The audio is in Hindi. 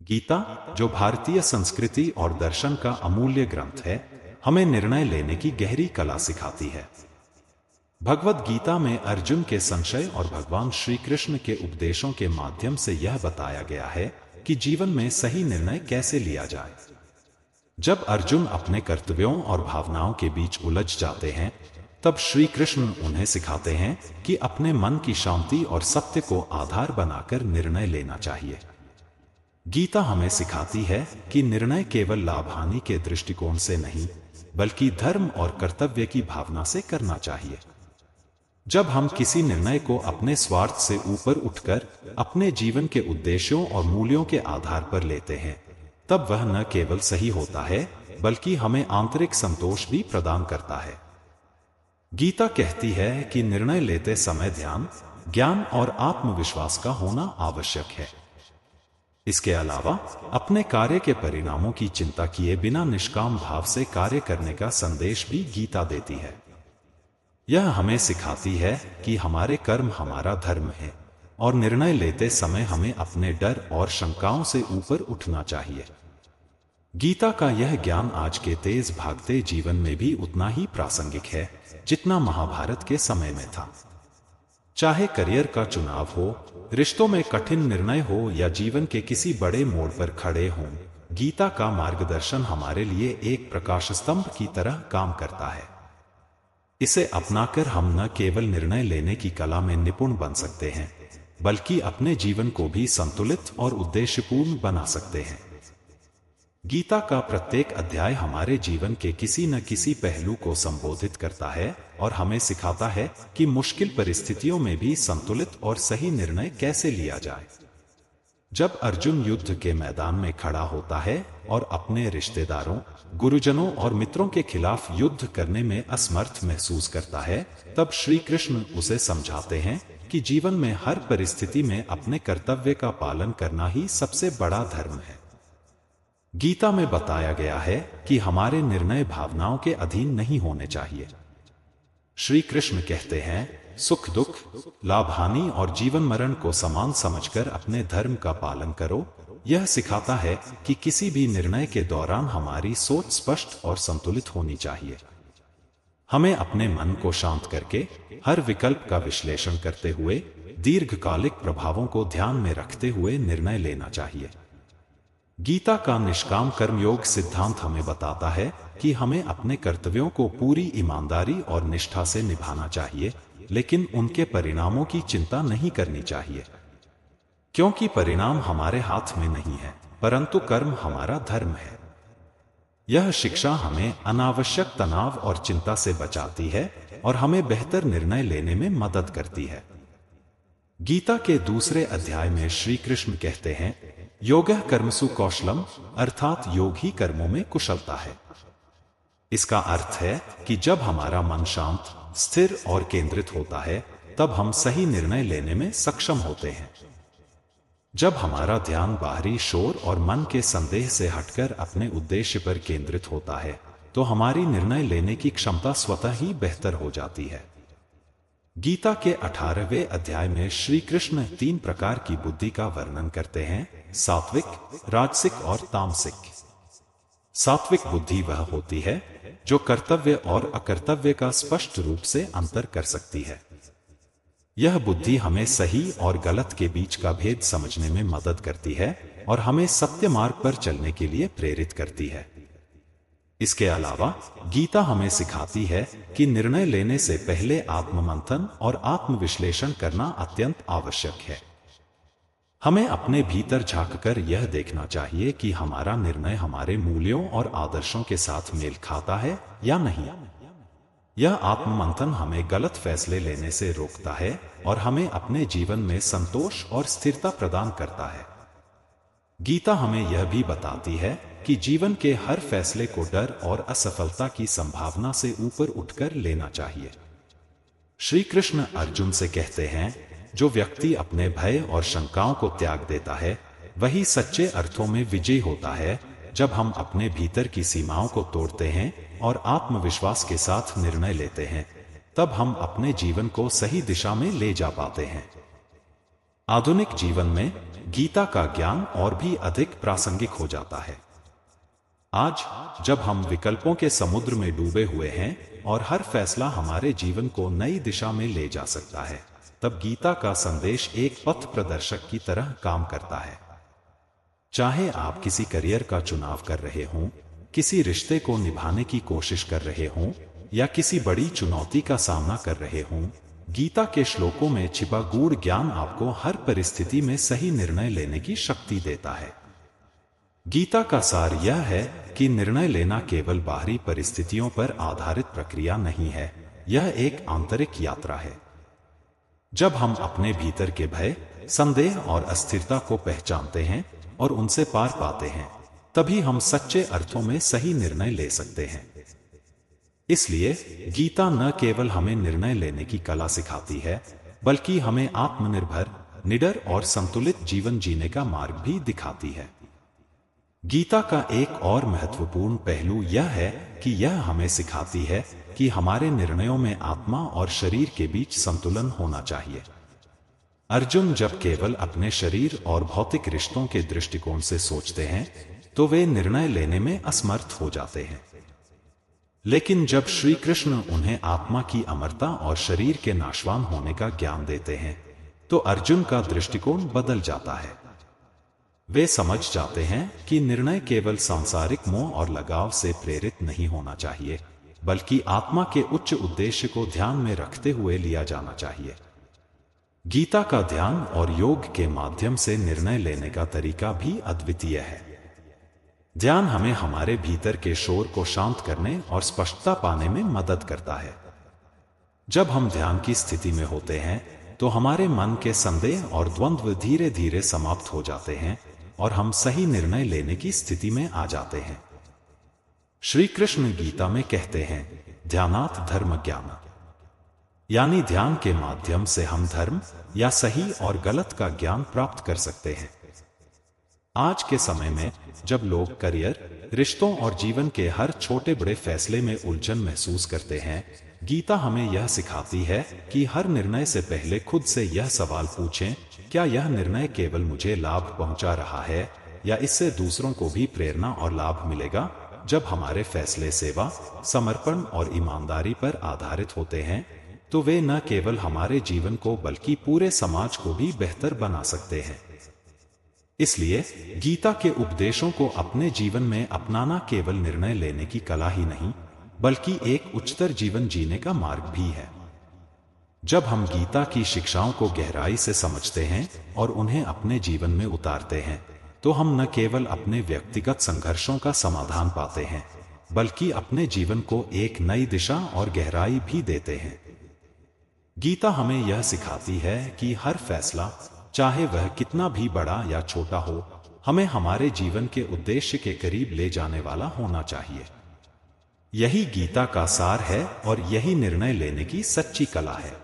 गीता, जो भारतीय संस्कृति और दर्शन का अमूल्य ग्रंथ है, हमें निर्णय लेने की गहरी कला सिखाती है। भगवद गीता में अर्जुन के संशय और भगवान श्री कृष्ण के उपदेशों के माध्यम से यह बताया गया है कि जीवन में सही निर्णय कैसे लिया जाए। जब अर्जुन अपने कर्तव्यों और भावनाओं के बीच उलझ जाते हैं, तब श्री कृष्ण उन्हें सिखाते हैं कि अपने मन की शांति और सत्य को आधार बनाकर निर्णय लेना चाहिए। गीता हमें सिखाती है कि निर्णय केवल लाभ हानि के दृष्टिकोण से नहीं, बल्कि धर्म और कर्तव्य की भावना से करना चाहिए। जब हम किसी निर्णय को अपने स्वार्थ से ऊपर उठकर अपने जीवन के उद्देश्यों और मूल्यों के आधार पर लेते हैं, तब वह न केवल सही होता है, बल्कि हमें आंतरिक संतोष भी प्रदान करता है। गीता कहती है कि निर्णय लेते समय ध्यान, ज्ञान और आत्मविश्वास का होना आवश्यक है। इसके अलावा अपने कार्य के परिणामों की चिंता किए बिना निष्काम भाव से कार्य करने का संदेश भी गीता देती है। यह हमें सिखाती है कि हमारे कर्म हमारा धर्म है और निर्णय लेते समय हमें अपने डर और शंकाओं से ऊपर उठना चाहिए। गीता का यह ज्ञान आज के तेज भागते जीवन में भी उतना ही प्रासंगिक है जितना महाभारत के समय में था। चाहे करियर का चुनाव हो, रिश्तों में कठिन निर्णय हो या जीवन के किसी बड़े मोड़ पर खड़े हों, गीता का मार्गदर्शन हमारे लिए एक प्रकाश स्तंभ की तरह काम करता है। इसे अपनाकर हम न केवल निर्णय लेने की कला में निपुण बन सकते हैं, बल्कि अपने जीवन को भी संतुलित और उद्देश्यपूर्ण बना सकते हैं। गीता का प्रत्येक अध्याय हमारे जीवन के किसी न किसी पहलू को संबोधित करता है और हमें सिखाता है कि मुश्किल परिस्थितियों में भी संतुलित और सही निर्णय कैसे लिया जाए। जब अर्जुन युद्ध के मैदान में खड़ा होता है और अपने रिश्तेदारों, गुरुजनों और मित्रों के खिलाफ युद्ध करने में असमर्थ महसूस करता है, तब श्री कृष्ण उसे समझाते हैं कि जीवन में हर परिस्थिति में अपने कर्तव्य का पालन करना ही सबसे बड़ा धर्म है। गीता में बताया गया है कि हमारे निर्णय भावनाओं के अधीन नहीं होने चाहिए। श्री कृष्ण कहते हैं, सुख दुख, लाभ हानि और जीवन मरण को समान समझकर अपने धर्म का पालन करो। यह सिखाता है कि किसी भी निर्णय के दौरान हमारी सोच स्पष्ट और संतुलित होनी चाहिए। हमें अपने मन को शांत करके हर विकल्प का विश्लेषण करते हुए दीर्घकालिक प्रभावों को ध्यान में रखते हुए निर्णय लेना चाहिए। गीता का निष्काम कर्मयोग सिद्धांत हमें बताता है कि हमें अपने कर्तव्यों को पूरी ईमानदारी और निष्ठा से निभाना चाहिए, लेकिन उनके परिणामों की चिंता नहीं करनी चाहिए, क्योंकि परिणाम हमारे हाथ में नहीं है, परंतु कर्म हमारा धर्म है। यह शिक्षा हमें अनावश्यक तनाव और चिंता से बचाती है और हमें बेहतर निर्णय लेने में मदद करती है। गीता के दूसरे अध्याय में श्री कृष्ण कहते हैं, योगः कर्मसु कौशलम, अर्थात योग ही कर्मों में कुशलता है। इसका अर्थ है कि जब हमारा मन शांत, स्थिर और केंद्रित होता है, तब हम सही निर्णय लेने में सक्षम होते हैं। जब हमारा ध्यान बाहरी शोर और मन के संदेह से हटकर अपने उद्देश्य पर केंद्रित होता है, तो हमारी निर्णय लेने की क्षमता स्वतः ही बेहतर हो जाती है। गीता के 18वें अध्याय में श्री कृष्ण 3 प्रकार की बुद्धि का वर्णन करते हैं, सात्विक, राजसिक और तामसिक। सात्विक बुद्धि वह होती है जो कर्तव्य और अकर्तव्य का स्पष्ट रूप से अंतर कर सकती है। यह बुद्धि हमें सही और गलत के बीच का भेद समझने में मदद करती है और हमें सत्य मार्ग पर चलने के लिए प्रेरित करती है। इसके अलावा गीता हमें सिखाती है कि निर्णय लेने से पहले आत्ममंथन और आत्मविश्लेषण करना अत्यंत आवश्यक है। हमें अपने भीतर झांककर यह देखना चाहिए कि हमारा निर्णय हमारे मूल्यों और आदर्शों के साथ मेल खाता है या नहीं। यह आत्ममंथन हमें गलत फैसले लेने से रोकता है और हमें अपने जीवन में संतोष और स्थिरता प्रदान करता है। गीता हमें यह भी बताती है कि जीवन के हर फैसले को डर और असफलता की संभावना से ऊपर उठकर लेना चाहिए। श्री कृष्ण अर्जुन से कहते हैं, जो व्यक्ति अपने भय और शंकाओं को त्याग देता है, वही सच्चे अर्थों में विजयी होता है। जब हम अपने भीतर की सीमाओं को तोड़ते हैं और आत्मविश्वास के साथ निर्णय लेते हैं, तब हम अपने जीवन को सही दिशा में ले जा पाते हैं। आधुनिक जीवन में गीता का ज्ञान और भी अधिक प्रासंगिक हो जाता है। आज जब हम विकल्पों के समुद्र में डूबे हुए हैं और हर फैसला हमारे जीवन को नई दिशा में ले जा सकता है, तब गीता का संदेश एक पथ प्रदर्शक की तरह काम करता है। चाहे आप किसी करियर का चुनाव कर रहे हों, किसी रिश्ते को निभाने की कोशिश कर रहे हों या किसी बड़ी चुनौती का सामना कर रहे हों, गीता के श्लोकों में छिपा गूढ़ ज्ञान आपको हर परिस्थिति में सही निर्णय लेने की शक्ति देता है। गीता का सार यह है कि निर्णय लेना केवल बाहरी परिस्थितियों पर आधारित प्रक्रिया नहीं है, यह एक आंतरिक यात्रा है। जब हम अपने भीतर के भय, संदेह और अस्थिरता को पहचानते हैं और उनसे पार पाते हैं, तभी हम सच्चे अर्थों में सही निर्णय ले सकते हैं। इसलिए गीता न केवल हमें निर्णय लेने की कला सिखाती है, बल्कि हमें आत्मनिर्भर, निडर और संतुलित जीवन जीने का मार्ग भी दिखाती है। गीता का एक और महत्वपूर्ण पहलू यह है कि यह हमें सिखाती है कि हमारे निर्णयों में आत्मा और शरीर के बीच संतुलन होना चाहिए। अर्जुन जब केवल अपने शरीर और भौतिक रिश्तों के दृष्टिकोण से सोचते हैं, तो वे निर्णय लेने में असमर्थ हो जाते हैं। लेकिन जब श्री कृष्ण उन्हें आत्मा की अमरता और शरीर के नाशवान होने का ज्ञान देते हैं, तो अर्जुन का दृष्टिकोण बदल जाता है। वे समझ जाते हैं कि निर्णय केवल सांसारिक मोह और लगाव से प्रेरित नहीं होना चाहिए, बल्कि आत्मा के उच्च उद्देश्य को ध्यान में रखते हुए लिया जाना चाहिए। गीता का ध्यान और योग के माध्यम से निर्णय लेने का तरीका भी अद्वितीय है। ध्यान हमें हमारे भीतर के शोर को शांत करने और स्पष्टता पाने में मदद करता है। जब हम ध्यान की स्थिति में होते हैं, तो हमारे मन के संदेह और द्वंद्व धीरे धीरे समाप्त हो जाते हैं और हम सही निर्णय लेने की स्थिति में आ जाते हैं। श्री कृष्ण गीता में कहते हैं, ध्यानात् धर्म ज्ञान, यानी ध्यान के माध्यम से हम धर्म या सही और गलत का ज्ञान प्राप्त कर सकते हैं। आज के समय में जब लोग करियर, रिश्तों और जीवन के हर छोटे बड़े फैसले में उलझन महसूस करते हैं, गीता हमें यह सिखाती है कि हर निर्णय से पहले खुद से यह सवाल पूछें, क्या यह निर्णय केवल मुझे लाभ पहुंचा रहा है या इससे दूसरों को भी प्रेरणा और लाभ मिलेगा। जब हमारे फैसले सेवा, समर्पण और ईमानदारी पर आधारित होते हैं, तो वे न केवल हमारे जीवन को बल्कि पूरे समाज को भी बेहतर बना सकते हैं। इसलिए गीता के उपदेशों को अपने जीवन में अपनाना केवल निर्णय लेने की कला ही नहीं, बल्कि एक उच्चतर जीवन जीने का मार्ग भी है। जब हम गीता की शिक्षाओं को गहराई से समझते हैं और उन्हें अपने जीवन में उतारते हैं, तो हम न केवल अपने व्यक्तिगत संघर्षों का समाधान पाते हैं, बल्कि अपने जीवन को एक नई दिशा और गहराई भी देते हैं। गीता हमें यह सिखाती है कि हर फैसला, चाहे वह कितना भी बड़ा या छोटा हो, हमें हमारे जीवन के उद्देश्य के करीब ले जाने वाला होना चाहिए। यही गीता का सार है और यही निर्णय लेने की सच्ची कला है।